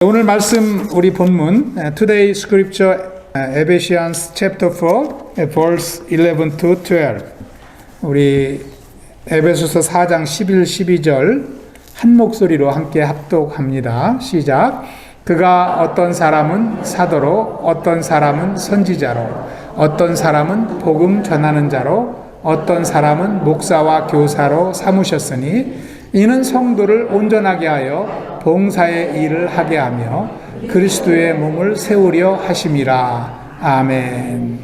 오늘 말씀 우리 본문 Today Scripture Ephesians chapter 4 verse 11 to 12 우리 에베소서 4장 11, 12절 한 목소리로 함께 합독합니다. 시작. 그가 어떤 사람은 사도로 어떤 사람은 선지자로 어떤 사람은 복음 전하는 자로 어떤 사람은 목사와 교사로 삼으셨으니 이는 성도를 온전하게 하여 봉사의 일을 하게 하며 그리스도의 몸을 세우려 하심이라. 아멘.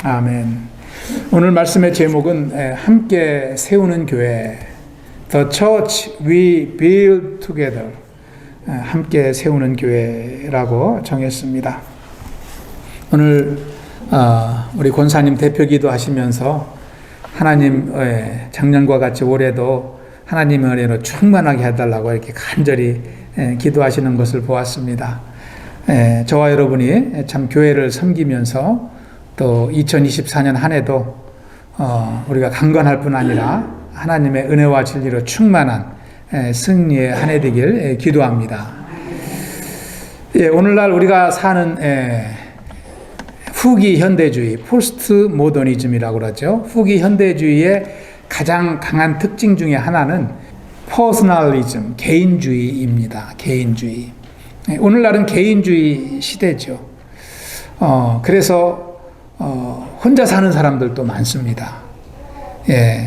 아멘. 오늘 말씀의 제목은 함께 세우는 교회, The Church We Build Together, 함께 세우는 교회라고 정했습니다. 오늘 우리 권사님 대표기도 하시면서 하나님 작년과 같이 올해도 하나님의 은혜로 충만하게 해달라고 이렇게 간절히 기도하시는 것을 보았습니다. 저와 여러분이 참 교회를 섬기면서 또 2024년 한 해도 우리가 강건할 뿐 아니라 하나님의 은혜와 진리로 충만한 승리의 한 해 되길 기도합니다. 오늘날 우리가 사는 후기 현대주의, 포스트 모더니즘이라고 그러죠. 후기 현대주의의 가장 강한 특징 중에 하나는 퍼스널리즘, 개인주의입니다. 개인주의. 오늘날은 개인주의 시대죠. 그래서 혼자 사는 사람들도 많습니다.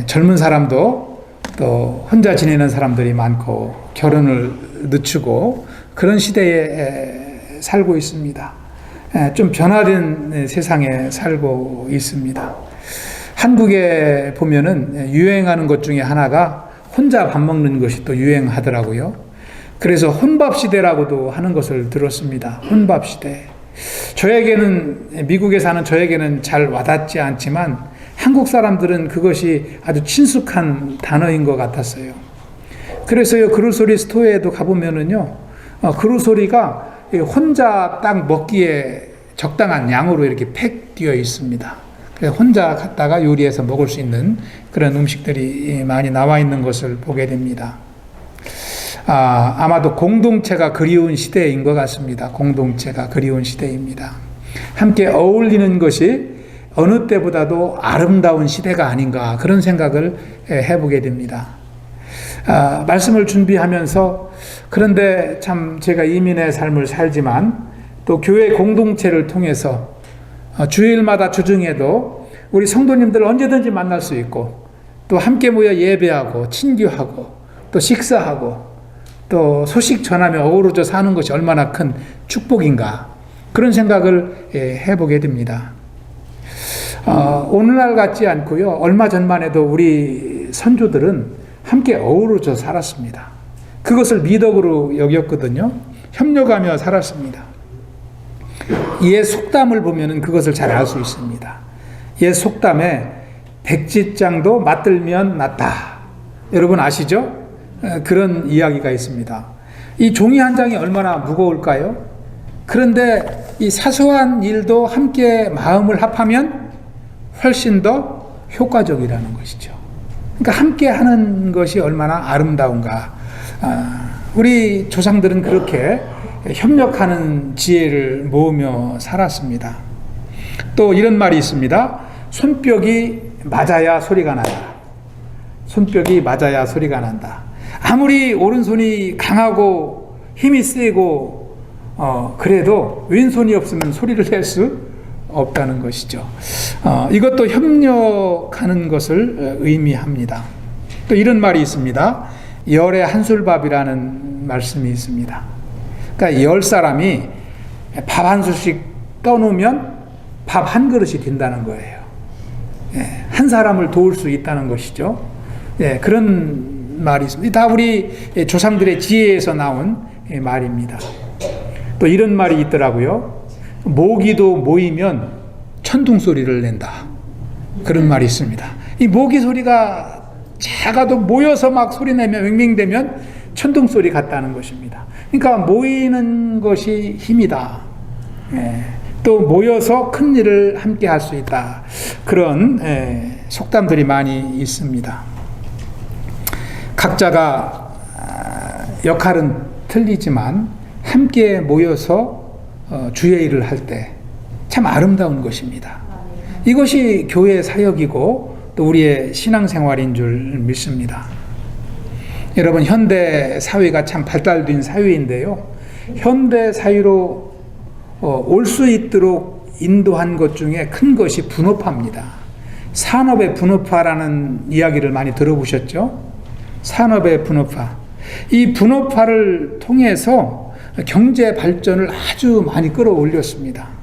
젊은 사람도 또 혼자 지내는 사람들이 많고 결혼을 늦추고 그런 시대에 살고 있습니다. 좀 변화된 세상에 살고 있습니다. 한국에 보면은 유행하는 것 중에 하나가 혼자 밥 먹는 것이 또 유행하더라고요. 그래서 혼밥 시대라고도 하는 것을 들었습니다. 혼밥 시대. 저에게는, 미국에 사는 저에게는 잘 와닿지 않지만 한국 사람들은 그것이 아주 친숙한 단어인 것 같았어요. 그래서요, 그루소리 스토어에도 가보면은요, 그루소리가 혼자 딱 먹기에 적당한 양으로 이렇게 팩되어 있습니다. 혼자 갔다가 요리해서 먹을 수 있는 그런 음식들이 많이 나와 있는 것을 보게 됩니다. 아마도 공동체가 그리운 시대인 것 같습니다. 공동체가 그리운 시대입니다. 함께 어울리는 것이 어느 때보다도 아름다운 시대가 아닌가 그런 생각을 해보게 됩니다. 말씀을 준비하면서 그런데 참 제가 이민의 삶을 살지만 또 교회 공동체를 통해서 주일마다 주중에도 우리 성도님들 언제든지 만날 수 있고 또 함께 모여 예배하고 친교하고 또 식사하고 또 소식 전하며 어우러져 사는 것이 얼마나 큰 축복인가 그런 생각을 해보게 됩니다. 오늘날 같지 않고요. 얼마 전만 해도 우리 선조들은 함께 어우러져 살았습니다. 그것을 미덕으로 여겼거든요. 협력하며 살았습니다. 옛 속담을 보면 그것을 잘 알 수 있습니다. 옛 속담에 백지장도 맞들면 낫다. 여러분 아시죠? 그런 이야기가 있습니다. 이 종이 한 장이 얼마나 무거울까요? 그런데 이 사소한 일도 함께 마음을 합하면 훨씬 더 효과적이라는 것이죠. 그러니까 함께 하는 것이 얼마나 아름다운가. 우리 조상들은 그렇게 협력하는 지혜를 모으며 살았습니다. 또 이런 말이 있습니다. 손뼉이 맞아야 소리가 난다. 손뼉이 맞아야 소리가 난다. 아무리 오른손이 강하고 힘이 세고 그래도 왼손이 없으면 소리를 낼 수 없다는 것이죠. 이것도 협력하는 것을 의미합니다. 또 이런 말이 있습니다. 열의 한술밥이라는 말씀이 있습니다. 그러니까 10사람이 밥 한 술씩 떠놓으면 밥 한 그릇이 된다는 거예요. 한 사람을 도울 수 있다는 것이죠. 그런 말이 있습니다. 다 우리 조상들의 지혜에서 나온 말입니다. 또 이런 말이 있더라고요. 모기도 모이면 천둥 소리를 낸다. 그런 말이 있습니다. 이 모기 소리가 작아도 모여서 막 소리내며 맹맹대면 천둥 소리 같다는 것입니다. 그러니까 모이는 것이 힘이다. 또 모여서 큰 일을 함께 할 수 있다. 그런 속담들이 많이 있습니다. 각자가 역할은 틀리지만 함께 모여서 주의 일을 할 때 참 아름다운 것입니다. 이것이 교회 사역이고 또 우리의 신앙생활인 줄 믿습니다. 여러분, 현대 사회가 참 발달된 사회인데요, 현대 사회로 올 수 있도록 인도한 것 중에 큰 것이 분업화입니다. 산업의 분업화라는 이야기를 많이 들어보셨죠? 산업의 분업화. 이 분업화를 통해서 경제 발전을 아주 많이 끌어올렸습니다.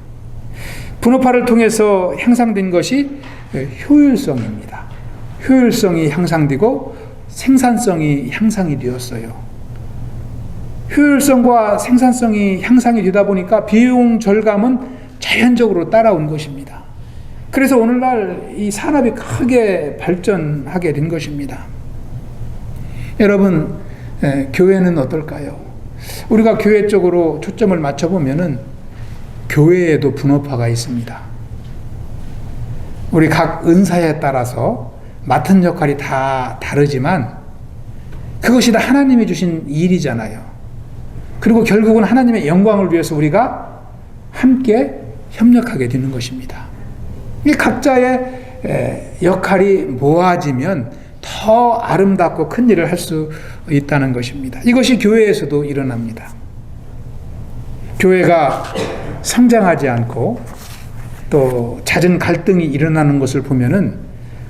분업화를 통해서 향상된 것이 효율성입니다. 효율성이 향상되고 생산성이 향상이 되었어요. 효율성과 생산성이 향상이 되다 보니까 비용 절감은 자연적으로 따라온 것입니다. 그래서 오늘날 이 산업이 크게 발전하게 된 것입니다. 여러분, 교회는 어떨까요? 우리가 교회 쪽으로 초점을 맞춰보면은 교회에도 분업화가 있습니다. 우리 각 은사에 따라서 맡은 역할이 다 다르지만 그것이 다 하나님이 주신 일이잖아요. 그리고 결국은 하나님의 영광을 위해서 우리가 함께 협력하게 되는 것입니다. 이 각자의 역할이 모아지면 더 아름답고 큰 일을 할 수 있다는 것입니다. 이것이 교회에서도 일어납니다. 교회가 성장하지 않고 또 잦은 갈등이 일어나는 것을 보면은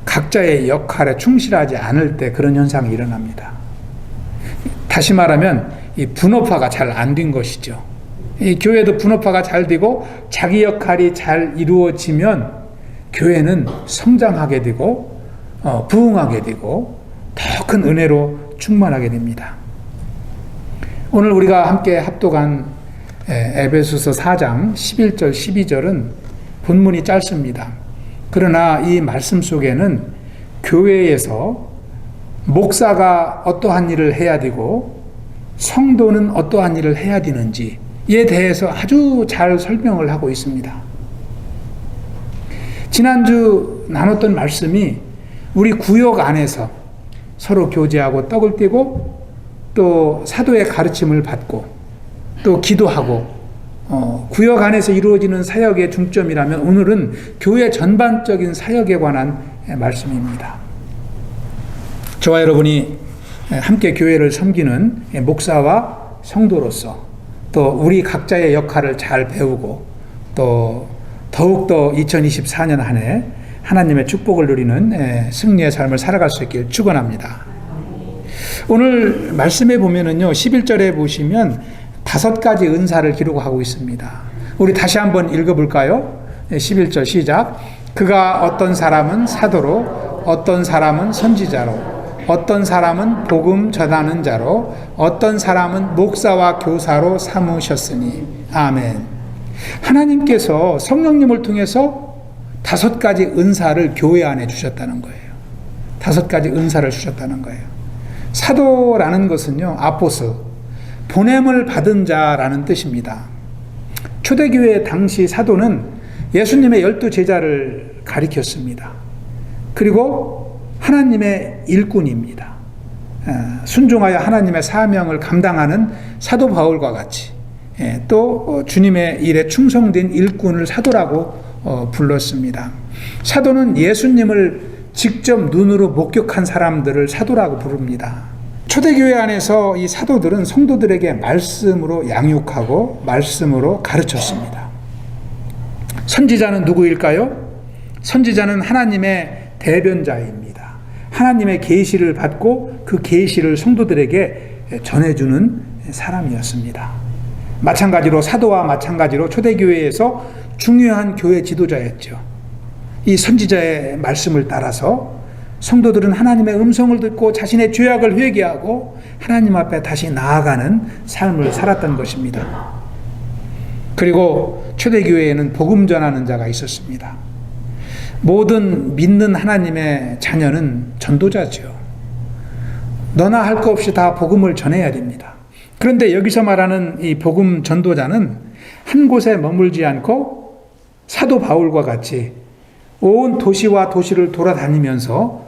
각자의 역할에 충실하지 않을 때 그런 현상이 일어납니다. 다시 말하면 이 분업화가 잘 안 된 것이죠. 이 교회도 분업화가 잘 되고 자기 역할이 잘 이루어지면 교회는 성장하게 되고 부흥하게 되고 더 큰 은혜로 충만하게 됩니다. 오늘 우리가 함께 합독한 에베소서 4장 11절 12절은 본문이 짧습니다. 그러나 이 말씀 속에는 교회에서 목사가 어떠한 일을 해야 되고 성도는 어떠한 일을 해야 되는지에 대해서 아주 잘 설명을 하고 있습니다. 지난주 나눴던 말씀이 우리 구역 안에서 서로 교제하고 떡을 떼고 또 사도의 가르침을 받고 또 기도하고 구역 안에서 이루어지는 사역의 중점이라면 오늘은 교회 전반적인 사역에 관한 말씀입니다. 저와 여러분이 함께 교회를 섬기는 목사와 성도로서 또 우리 각자의 역할을 잘 배우고 또 더욱더 2024년 한 해 하나님의 축복을 누리는 승리의 삶을 살아갈 수 있길 축원합니다. 오늘 말씀에 보면은요, 11절에 보시면 5가지 은사를 기록하고 있습니다. 우리 다시 한번 읽어볼까요? 11절 시작. 그가 어떤 사람은 사도로, 어떤 사람은 선지자로, 어떤 사람은 복음 전하는 자로, 어떤 사람은 목사와 교사로 삼으셨으니. 아멘. 하나님께서 성령님을 통해서 5가지 은사를 교회 안에 주셨다는 거예요. 5가지 은사를 주셨다는 거예요. 사도라는 것은요, 아포스, 보냄을 받은 자라는 뜻입니다. 초대교회 당시 사도는 예수님의 12제자를 가리켰습니다. 그리고 하나님의 일꾼입니다. 순종하여 하나님의 사명을 감당하는 사도 바울과 같이 또 주님의 일에 충성된 일꾼을 사도라고 불렀습니다. 사도는 예수님을 직접 눈으로 목격한 사람들을 사도라고 부릅니다. 초대교회 안에서 이 사도들은 성도들에게 말씀으로 양육하고 말씀으로 가르쳤습니다. 선지자는 누구일까요? 선지자는 하나님의 대변자입니다. 하나님의 계시를 받고 그 계시를 성도들에게 전해주는 사람이었습니다. 마찬가지로 사도와 마찬가지로 초대교회에서 중요한 교회 지도자였죠. 이 선지자의 말씀을 따라서 성도들은 하나님의 음성을 듣고 자신의 죄악을 회개하고 하나님 앞에 다시 나아가는 삶을 살았던 것입니다. 그리고 초대교회에는 복음 전하는 자가 있었습니다. 모든 믿는 하나님의 자녀는 전도자죠. 너나 할 거 없이 다 복음을 전해야 됩니다. 그런데 여기서 말하는 이 복음 전도자는 한 곳에 머물지 않고 사도 바울과 같이 온 도시와 도시를 돌아다니면서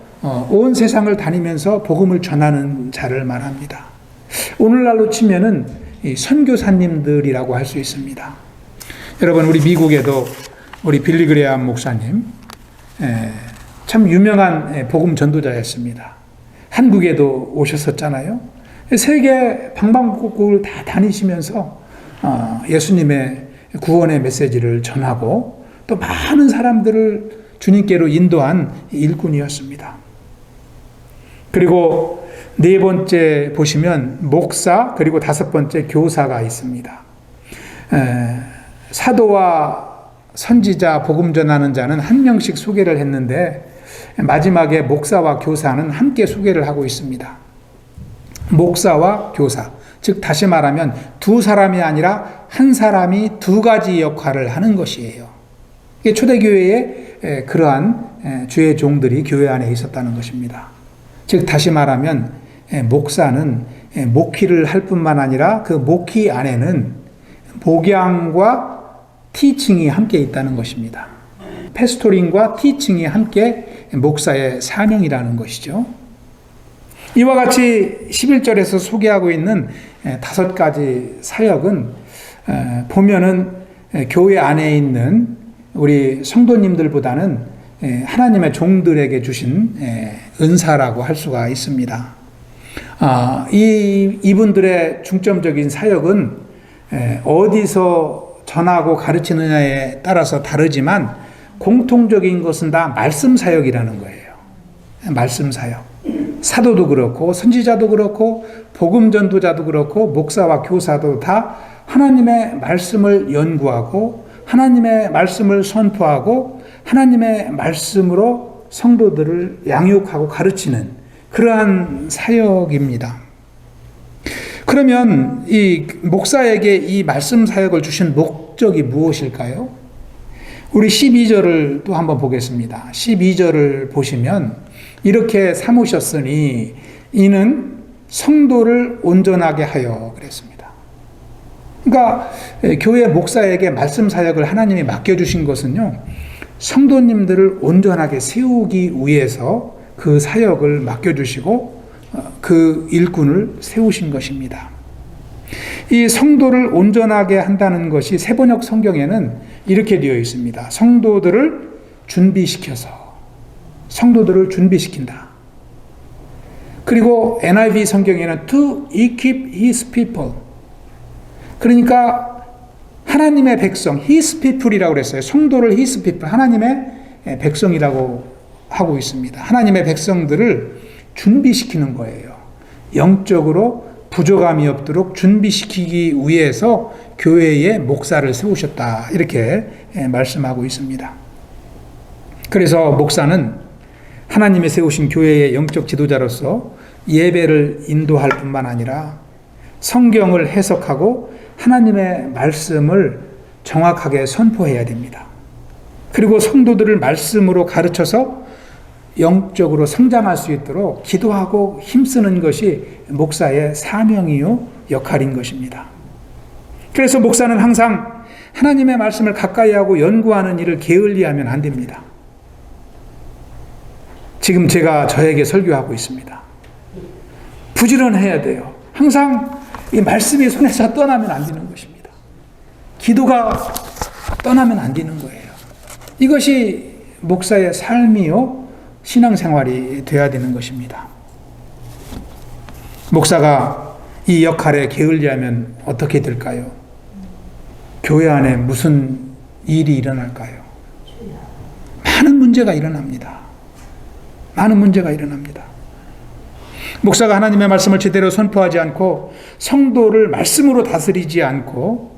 온 세상을 다니면서 복음을 전하는 자를 말합니다. 오늘날로 치면은 이 선교사님들이라고 할 수 있습니다. 여러분, 우리 미국에도 우리 빌리 그레이엄 목사님, 참 유명한 복음 전도자였습니다. 한국에도 오셨었잖아요. 세계 방방곡곡을 다 다니시면서 예수님의 구원의 메시지를 전하고 또 많은 사람들을 주님께로 인도한 일꾼이었습니다. 그리고 네 번째 보시면 목사, 그리고 다섯 번째 교사가 있습니다. 사도와 선지자, 복음 전하는 자는 한 명씩 소개를 했는데 마지막에 목사와 교사는 함께 소개를 하고 있습니다. 목사와 교사, 즉 다시 말하면 두 사람이 아니라 한 사람이 두 가지 역할을 하는 것이에요. 이게 초대교회에 그러한 주의 종들이 교회 안에 있었다는 것입니다. 즉 다시 말하면 목사는 목회를 할 뿐만 아니라 그 목회 안에는 목양과 티칭이 함께 있다는 것입니다. 패스토링과 티칭이 함께 목사의 사명이라는 것이죠. 이와 같이 11절에서 소개하고 있는 다섯 가지 사역은 보면은 교회 안에 있는 우리 성도님들보다는 하나님의 종들에게 주신 은사라고 할 수가 있습니다. 이분들의 중점적인 사역은 어디서 전하고 가르치느냐에 따라서 다르지만 공통적인 것은 다 말씀 사역이라는 거예요. 말씀 사역. 사도도 그렇고 선지자도 그렇고 복음 전도자도 그렇고 목사와 교사도 다 하나님의 말씀을 연구하고 하나님의 말씀을 선포하고 하나님의 말씀으로 성도들을 양육하고 가르치는 그러한 사역입니다. 그러면 이 목사에게 이 말씀 사역을 주신 목적이 무엇일까요? 우리 12절을 또 한번 보겠습니다. 12절을 보시면 이렇게 삼으셨으니 이는 성도를 온전하게 하여 그랬습니다. 그러니까 교회 목사에게 말씀 사역을 하나님이 맡겨주신 것은요, 성도님들을 온전하게 세우기 위해서 그 사역을 맡겨주시고 그 일꾼을 세우신 것입니다. 이 성도를 온전하게 한다는 것이 세번역 성경에는 이렇게 되어 있습니다. 성도들을 준비시켜서, 성도들을 준비시킨다. 그리고 NIV 성경에는 to equip his people. 그러니까 하나님의 백성, his people이라고 그랬어요. 성도를 his people, 하나님의 백성이라고 하고 있습니다. 하나님의 백성들을 준비시키는 거예요. 영적으로 부족함이 없도록 준비시키기 위해서 교회에 목사를 세우셨다. 이렇게 말씀하고 있습니다. 그래서 목사는 하나님이 세우신 교회의 영적 지도자로서 예배를 인도할 뿐만 아니라 성경을 해석하고 하나님의 말씀을 정확하게 선포해야 됩니다. 그리고 성도들을 말씀으로 가르쳐서 영적으로 성장할 수 있도록 기도하고 힘쓰는 것이 목사의 사명이요 역할인 것입니다. 그래서 목사는 항상 하나님의 말씀을 가까이 하고 연구하는 일을 게을리하면 안 됩니다. 지금 제가 저에게 설교하고 있습니다. 부지런해야 돼요. 항상 이 말씀이 손에서 떠나면 안 되는 것입니다. 기도가 떠나면 안 되는 거예요. 이것이 목사의 삶이요 신앙생활이 되어야 되는 것입니다. 목사가 이 역할에 게을리하면 어떻게 될까요? 교회 안에 무슨 일이 일어날까요? 많은 문제가 일어납니다. 많은 문제가 일어납니다. 목사가 하나님의 말씀을 제대로 선포하지 않고 성도를 말씀으로 다스리지 않고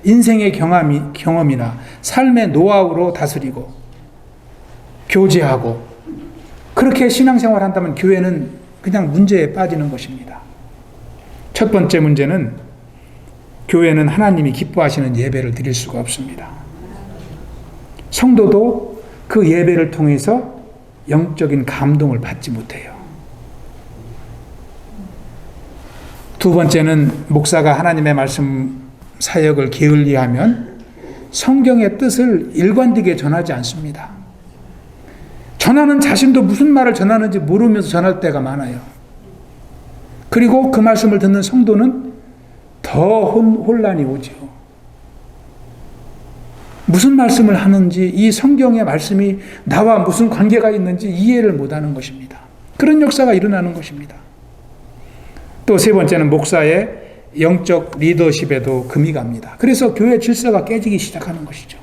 인생의 경험이나 삶의 노하우로 다스리고 교제하고 그렇게 신앙생활을 한다면 교회는 그냥 문제에 빠지는 것입니다. 첫 번째 문제는 교회는 하나님이 기뻐하시는 예배를 드릴 수가 없습니다. 성도도 그 예배를 통해서 영적인 감동을 받지 못해요. 두 번째는 목사가 하나님의 말씀 사역을 게을리하면 성경의 뜻을 일관되게 전하지 않습니다. 전하는 자신도 무슨 말을 전하는지 모르면서 전할 때가 많아요. 그리고 그 말씀을 듣는 성도는 더 혼란이 오죠. 무슨 말씀을 하는지, 이 성경의 말씀이 나와 무슨 관계가 있는지 이해를 못하는 것입니다. 그런 역사가 일어나는 것입니다. 또 세 번째는 목사의 영적 리더십에도 금이 갑니다. 그래서 교회 질서가 깨지기 시작하는 것이죠.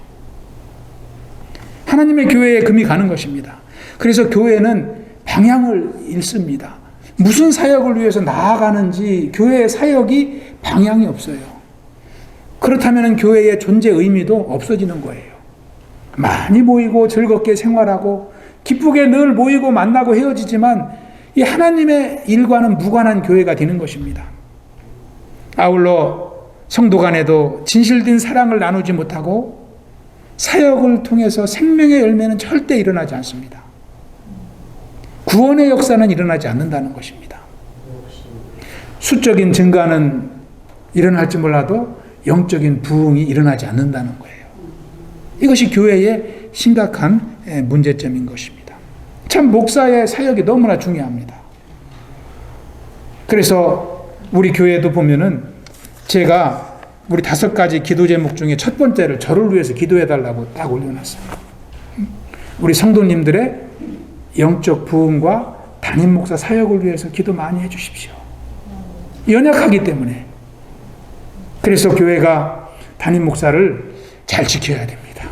하나님의 교회에 금이 가는 것입니다. 그래서 교회는 방향을 잃습니다. 무슨 사역을 위해서 나아가는지 교회의 사역이 방향이 없어요. 그렇다면 교회의 존재 의미도 없어지는 거예요. 많이 모이고 즐겁게 생활하고 기쁘게 늘 모이고 만나고 헤어지지만 이 하나님의 일과는 무관한 교회가 되는 것입니다. 아울러 성도 간에도 진실된 사랑을 나누지 못하고 사역을 통해서 생명의 열매는 절대 일어나지 않습니다. 구원의 역사는 일어나지 않는다는 것입니다. 수적인 증가는 일어날지 몰라도 영적인 부흥이 일어나지 않는다는 거예요. 이것이 교회의 심각한 문제점인 것입니다. 참 목사의 사역이 너무나 중요합니다. 그래서 우리 교회도 보면은 제가 우리 5가지 기도 제목 중에 첫 번째를 저를 위해서 기도해 달라고 딱 올려놨어요. 우리 성도님들의 영적 부흥과 담임 목사 사역을 위해서 기도 많이 해 주십시오. 연약하기 때문에. 그래서 교회가 담임 목사를 잘 지켜야 됩니다.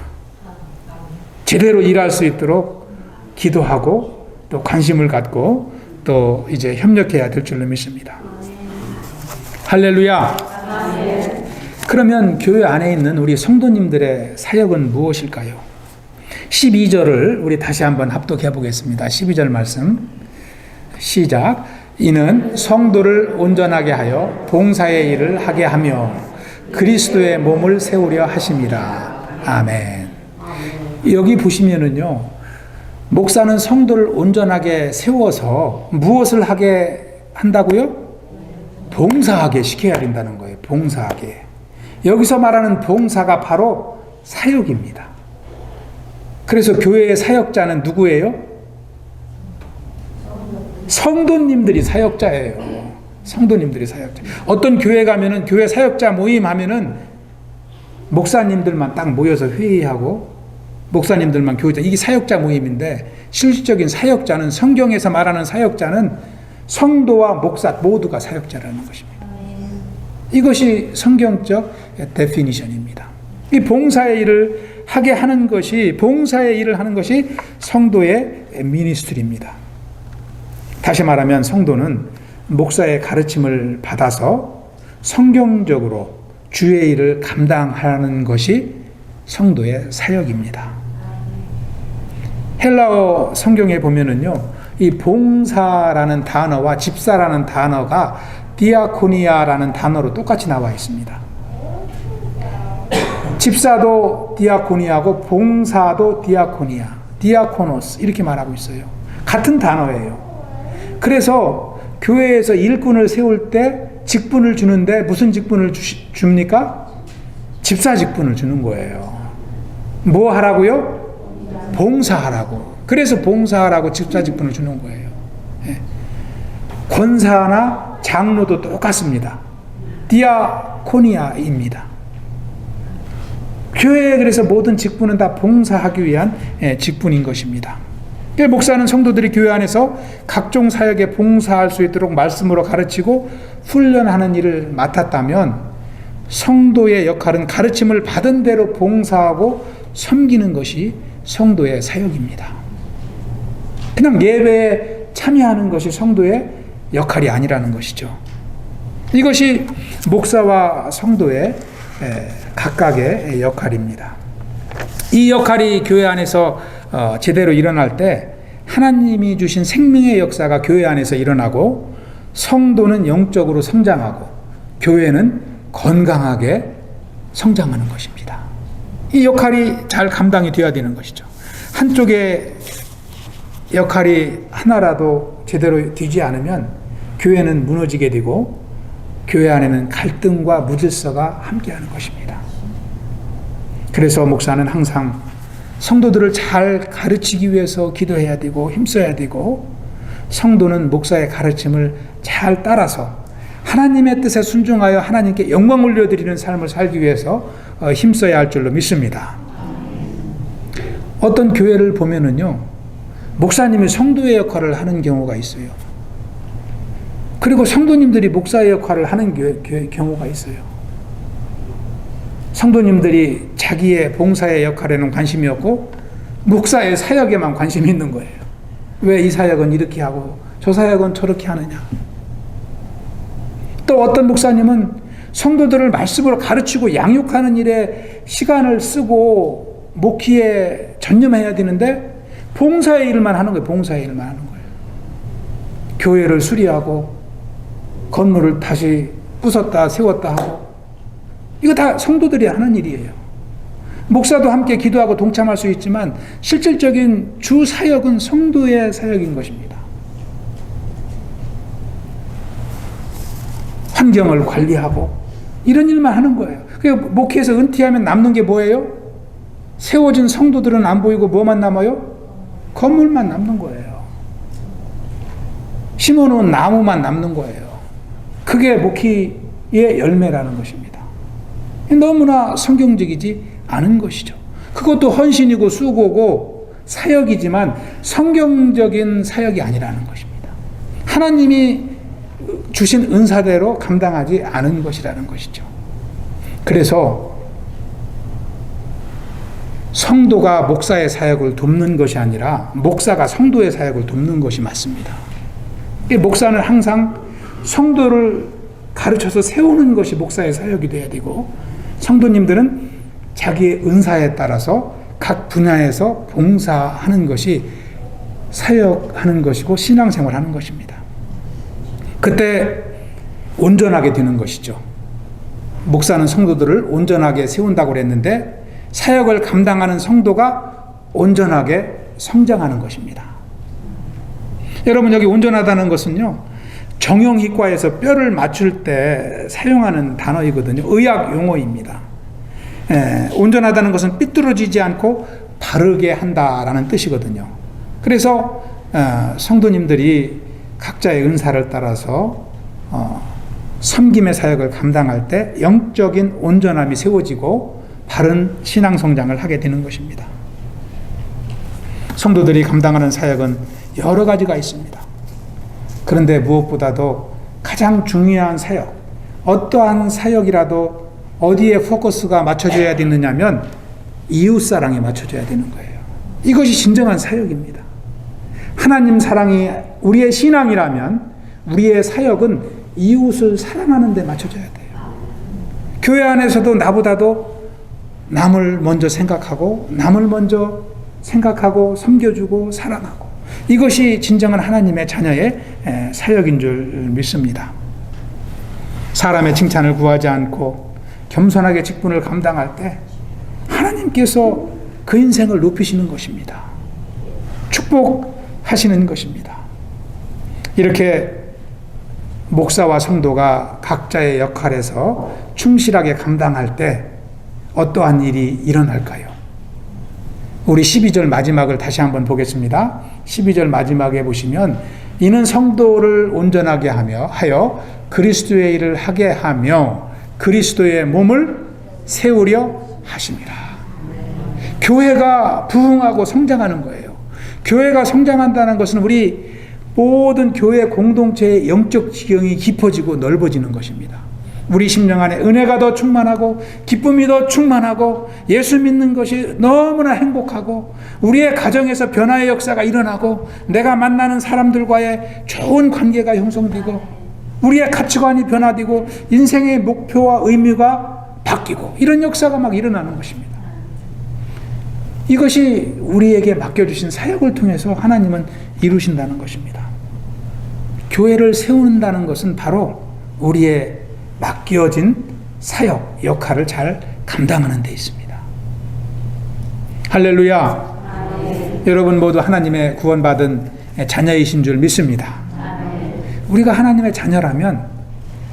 제대로 일할 수 있도록 기도하고 또 관심을 갖고 또 이제 협력해야 될 줄로 믿습니다. 할렐루야. 그러면 교회 안에 있는 우리 성도님들의 사역은 무엇일까요? 12절을 우리 다시 한번 합독해 보겠습니다. 12절 말씀 시작. 이는 성도를 온전하게 하여 봉사의 일을 하게 하며 그리스도의 몸을 세우려 하심이라. 아멘. 여기 보시면은요, 목사는 성도를 온전하게 세워서 무엇을 하게 한다고요? 봉사하게 시켜야 된다는 거예요. 봉사하게. 여기서 말하는 봉사가 바로 사역입니다. 그래서 교회의 사역자는 누구예요? 성도님들이 사역자예요. 성도님들이 사역자. 어떤 교회 가면은 교회 사역자 모임 하면은 목사님들만 딱 모여서 회의하고 목사님들만 교회자. 이게 사역자 모임인데 실질적인 사역자는 성경에서 말하는 사역자는 성도와 목사 모두가 사역자라는 것입니다. 이것이 성경적 데피니션입니다. 이 봉사의 일을 하게 하는 것이 봉사의 일을 하는 것이 성도의 미니스트리입니다. 다시 말하면 성도는 목사의 가르침을 받아서 성경적으로 주의 일을 감당하는 것이 성도의 사역입니다. 헬라어 성경에 보면은요, 이 봉사라는 단어와 집사라는 단어가 디아코니아라는 단어로 똑같이 나와 있습니다. 집사도 디아코니아고 봉사도 디아코니아, 디아코노스 이렇게 말하고 있어요. 같은 단어예요. 그래서 교회에서 일꾼을 세울 때 직분을 주는데 무슨 직분을 줍니까? 집사 직분을 주는 거예요. 뭐 하라고요? 봉사하라고. 그래서 봉사하라고 집사 직분을 주는 거예요. 권사나 장로도 똑같습니다. 디아코니아입니다. 교회에 그래서 모든 직분은 다 봉사하기 위한 직분인 것입니다. 목사는 성도들이 교회 안에서 각종 사역에 봉사할 수 있도록 말씀으로 가르치고 훈련하는 일을 맡았다면 성도의 역할은 가르침을 받은 대로 봉사하고 섬기는 것이 성도의 사역입니다. 그냥 예배에 참여하는 것이 성도의 역할이 아니라는 것이죠. 이것이 목사와 성도의 각각의 역할입니다. 이 역할이 교회 안에서 제대로 일어날 때 하나님이 주신 생명의 역사가 교회 안에서 일어나고 성도는 영적으로 성장하고 교회는 건강하게 성장하는 것입니다. 이 역할이 잘 감당이 되어야 되는 것이죠. 한쪽의 역할이 하나라도 제대로 되지 않으면 교회는 무너지게 되고 교회 안에는 갈등과 무질서가 함께하는 것입니다. 그래서 목사는 항상 성도들을 잘 가르치기 위해서 기도해야 되고 힘써야 되고 성도는 목사의 가르침을 잘 따라서 하나님의 뜻에 순종하여 하나님께 영광 올려드리는 삶을 살기 위해서 힘써야 할 줄로 믿습니다. 어떤 교회를 보면은요, 목사님이 성도의 역할을 하는 경우가 있어요. 그리고 성도님들이 목사의 역할을 하는 경우가 있어요. 성도님들이 자기의 봉사의 역할에는 관심이 없고 목사의 사역에만 관심이 있는 거예요. 왜 이 사역은 이렇게 하고 저 사역은 저렇게 하느냐. 또 어떤 목사님은 성도들을 말씀으로 가르치고 양육하는 일에 시간을 쓰고 목회에 전념해야 되는데 봉사의 일만 하는 거예요. 봉사의 일만 하는 거예요. 교회를 수리하고 건물을 다시 부쉈다 세웠다 하고, 이거 다 성도들이 하는 일이에요. 목사도 함께 기도하고 동참할 수 있지만 실질적인 주 사역은 성도의 사역인 것입니다. 환경을 관리하고 이런 일만 하는 거예요. 그러니까 목회에서 은퇴하면 남는 게 뭐예요? 세워진 성도들은 안 보이고 뭐만 남아요? 건물만 남는 거예요. 심어놓은 나무만 남는 거예요. 그게 목회의 열매라는 것입니다. 너무나 성경적이지 않은 것이죠. 그것도 헌신이고 수고고 사역이지만 성경적인 사역이 아니라는 것입니다. 하나님이 주신 은사대로 감당하지 않은 것이라는 것이죠. 그래서 성도가 목사의 사역을 돕는 것이 아니라 목사가 성도의 사역을 돕는 것이 맞습니다. 목사는 항상 성도를 가르쳐서 세우는 것이 목사의 사역이 돼야 되고, 성도님들은 자기의 은사에 따라서 각 분야에서 봉사하는 것이 사역하는 것이고 신앙생활하는 것입니다. 그때 온전하게 되는 것이죠. 목사는 성도들을 온전하게 세운다고 그랬는데 사역을 감당하는 성도가 온전하게 성장하는 것입니다. 여러분, 여기 온전하다는 것은요, 정형외과에서 뼈를 맞출 때 사용하는 단어이거든요. 의학 용어입니다. 온전하다는 것은 삐뚤어지지 않고 바르게 한다라는 뜻이거든요. 그래서 성도님들이 각자의 은사를 따라서 섬김의 사역을 감당할 때 영적인 온전함이 세워지고 바른 신앙 성장을 하게 되는 것입니다. 성도들이 감당하는 사역은 여러 가지가 있습니다. 그런데 무엇보다도 가장 중요한 사역, 어떠한 사역이라도 어디에 포커스가 맞춰져야 되느냐면 이웃사랑에 맞춰져야 되는 거예요. 이것이 진정한 사역입니다. 하나님 사랑이 우리의 신앙이라면 우리의 사역은 이웃을 사랑하는 데 맞춰져야 돼요. 교회 안에서도 나보다도 남을 먼저 생각하고 남을 먼저 생각하고 섬겨주고 사랑하고, 이것이 진정한 하나님의 자녀의 사역인 줄 믿습니다. 사람의 칭찬을 구하지 않고 겸손하게 직분을 감당할 때 하나님께서 그 인생을 높이시는 것입니다. 축복하시는 것입니다. 이렇게 목사와 성도가 각자의 역할에서 충실하게 감당할 때 어떠한 일이 일어날까요? 우리 12절 마지막을 다시 한번 보겠습니다. 12절 마지막에 보시면 이는 성도를 온전하게 하여 그리스도의 일을 하게 하며 그리스도의 몸을 세우려 하심이라. 교회가 부흥하고 성장하는 거예요. 교회가 성장한다는 것은 우리 모든 교회 공동체의 영적 지경이 깊어지고 넓어지는 것입니다. 우리 심령 안에 은혜가 더 충만하고 기쁨이 더 충만하고 예수 믿는 것이 너무나 행복하고 우리의 가정에서 변화의 역사가 일어나고 내가 만나는 사람들과의 좋은 관계가 형성되고 우리의 가치관이 변화되고 인생의 목표와 의미가 바뀌고 이런 역사가 막 일어나는 것입니다. 이것이 우리에게 맡겨주신 사역을 통해서 하나님은 이루신다는 것입니다. 교회를 세운다는 것은 바로 우리의 맡겨진 사역, 역할을 잘 감당하는 데 있습니다. 할렐루야. 아멘. 여러분 모두 하나님의 구원받은 자녀이신 줄 믿습니다. 아멘. 우리가 하나님의 자녀라면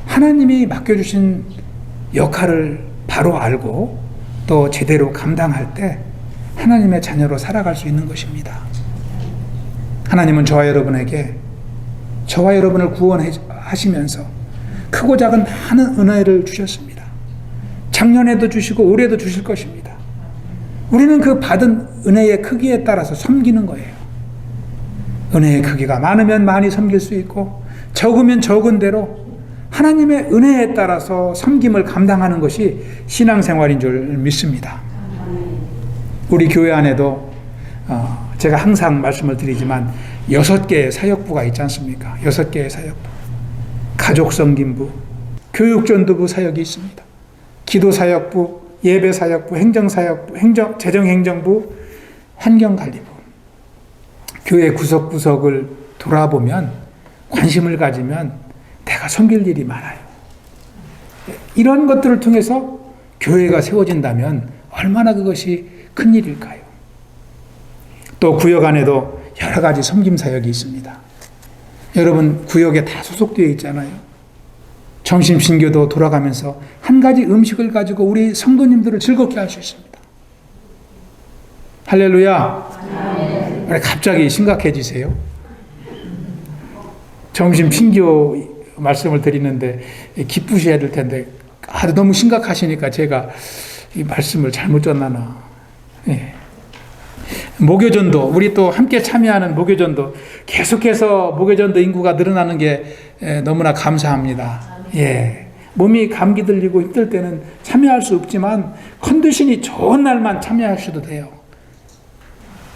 하나님이 맡겨주신 역할을 바로 알고 또 제대로 감당할 때 하나님의 자녀로 살아갈 수 있는 것입니다. 하나님은 저와 여러분에게 저와 여러분을 구원하시면서 크고 작은 많은 은혜를 주셨습니다. 작년에도 주시고 올해도 주실 것입니다. 우리는 그 받은 은혜의 크기에 따라서 섬기는 거예요. 은혜의 크기가 많으면 많이 섬길 수 있고 적으면 적은 대로 하나님의 은혜에 따라서 섬김을 감당하는 것이 신앙생활인 줄 믿습니다. 우리 교회 안에도 제가 항상 말씀을 드리지만 6개의 사역부가 있지 않습니까? 6개의 사역부. 가족성김부, 교육전도부 사역이 있습니다. 기도사역부, 예배사역부, 행정사역부, 재정행정부, 환경관리부. 교회 구석구석을 돌아보면 관심을 가지면 내가 섬길 일이 많아요. 이런 것들을 통해서 교회가 세워진다면 얼마나 그것이 큰 일일까요? 또 구역 안에도 여러 가지 섬김 사역이 있습니다. 여러분 구역에 다 소속되어 있잖아요. 점심 신교도 돌아가면서 한 가지 음식을 가지고 우리 성도님들을 즐겁게 할 수 있습니다. 할렐루야. 왜 갑자기 심각해지세요? 점심 신교 말씀을 드리는데 기쁘셔야 될 텐데 너무 심각하시니까 제가 이 말씀을 잘못 전하나. 예. 목요전도, 우리 또 함께 참여하는 목요전도, 계속해서 목요전도 인구가 늘어나는 게 너무나 감사합니다. 예. 몸이 감기 들리고 힘들 때는 참여할 수 없지만 컨디션이 좋은 날만 참여하셔도 돼요.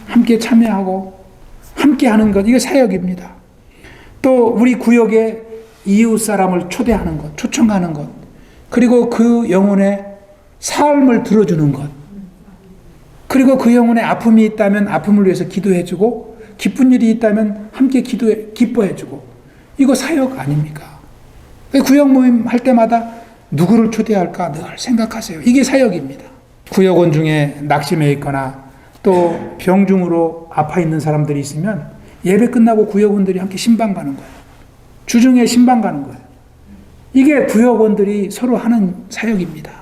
함께 참여하고 함께 하는 것, 이게 사역입니다. 또 우리 구역에 이웃 사람을 초대하는 것, 초청하는 것, 그리고 그 영혼의 삶을 들어주는 것, 그리고 그 영혼에 아픔이 있다면 아픔을 위해서 기도해주고, 기쁜 일이 있다면 함께 기뻐해주고, 이거 사역 아닙니까? 구역 모임 할 때마다 누구를 초대할까 늘 생각하세요. 이게 사역입니다. 구역원 중에 낙심해 있거나 또 병중으로 아파 있는 사람들이 있으면 예배 끝나고 구역원들이 함께 신방 가는 거예요. 주중에 신방 가는 거예요. 이게 구역원들이 서로 하는 사역입니다.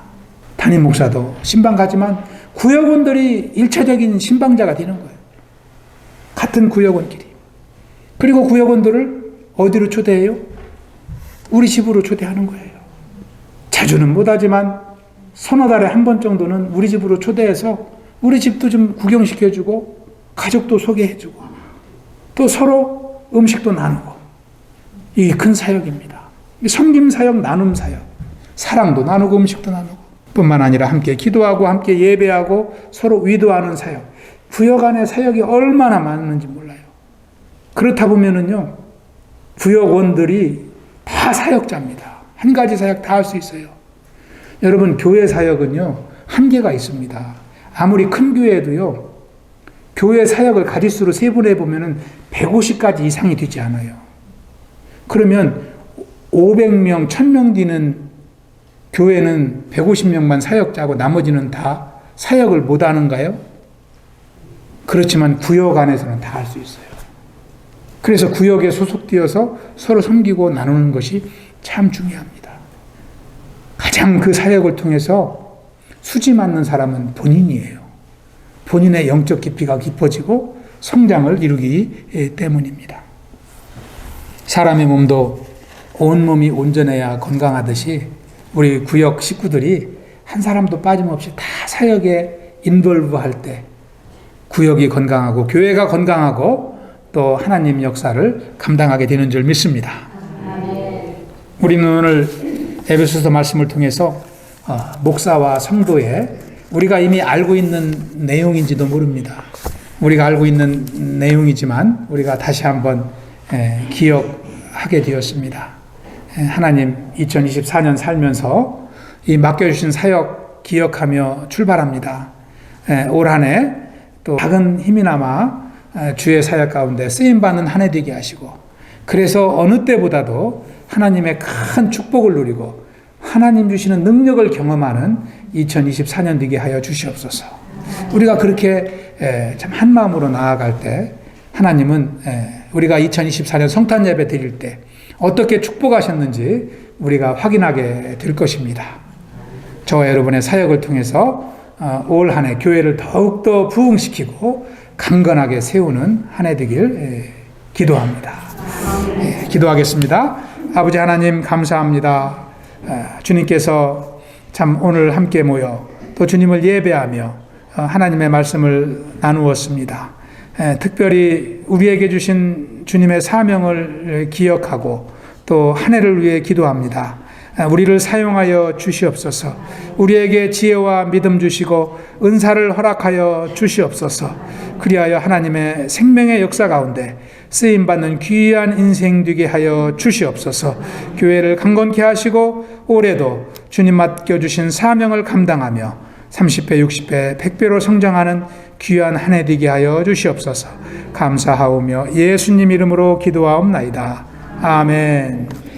담임 목사도 신방 가지만 구역원들이 일차적인 신방자가 되는 거예요. 같은 구역원끼리. 그리고 구역원들을 어디로 초대해요? 우리 집으로 초대하는 거예요. 자주는 못하지만 서너 달에 한 번 정도는 우리 집으로 초대해서 우리 집도 좀 구경시켜주고 가족도 소개해주고 또 서로 음식도 나누고, 이게 큰 사역입니다. 섬김 사역, 나눔 사역, 사랑도 나누고 음식도 나누고 뿐만 아니라 함께 기도하고 함께 예배하고 서로 위도하는 사역, 구역 안에 사역이 얼마나 많은지 몰라요. 그렇다 보면은요, 구역원들이 다 사역자입니다. 한 가지 사역 다 할 수 있어요. 여러분, 교회 사역은요, 한계가 있습니다. 아무리 큰 교회도요, 교회 사역을 가지수로 세분해 보면은 150가지 이상이 되지 않아요. 그러면 500명, 1000명 되는 교회는 150명만 사역자고 나머지는 다 사역을 못 하는가요? 그렇지만 구역 안에서는 다 할 수 있어요. 그래서 구역에 소속되어서 서로 섬기고 나누는 것이 참 중요합니다. 가장 그 사역을 통해서 수지 맞는 사람은 본인이에요. 본인의 영적 깊이가 깊어지고 성장을 이루기 때문입니다. 사람의 몸도 온몸이 온전해야 건강하듯이 우리 구역 식구들이 한 사람도 빠짐없이 다 사역에 인볼브 할 때 구역이 건강하고 교회가 건강하고 또 하나님 역사를 감당하게 되는 줄 믿습니다. 우리는 오늘 에베소서 말씀을 통해서 목사와 성도의 우리가 이미 알고 있는 내용인지도 모릅니다. 우리가 알고 있는 내용이지만 우리가 다시 한번 기억하게 되었습니다. 하나님 2024년 살면서 이 맡겨주신 사역 기억하며 출발합니다. 올 한 해 또 작은 힘이나마 주의 사역 가운데 쓰임받는 한 해 되게 하시고, 그래서 어느 때보다도 하나님의 큰 축복을 누리고 하나님 주시는 능력을 경험하는 2024년 되게 하여 주시옵소서. 우리가 그렇게 참 한마음으로 나아갈 때 하나님은 우리가 2024년 성탄 예배 드릴 때 어떻게 축복하셨는지 우리가 확인하게 될 것입니다. 저와 여러분의 사역을 통해서 올 한 해 교회를 더욱더 부흥시키고 강건하게 세우는 한 해 되길 기도합니다. 기도하겠습니다. 아버지 하나님 감사합니다. 주님께서 참 오늘 함께 모여 또 주님을 예배하며 하나님의 말씀을 나누었습니다. 특별히 우리에게 주신 주님의 사명을 기억하고 또 한 해를 위해 기도합니다. 우리를 사용하여 주시옵소서. 우리에게 지혜와 믿음 주시고 은사를 허락하여 주시옵소서. 그리하여 하나님의 생명의 역사 가운데 쓰임받는 귀한 인생 되게 하여 주시옵소서. 교회를 강건케 하시고 올해도 주님 맡겨주신 사명을 감당하며 30배, 60배, 100배로 성장하는 귀한 한 해 되게 하여 주시옵소서. 감사하오며 예수님 이름으로 기도하옵나이다. 아멘.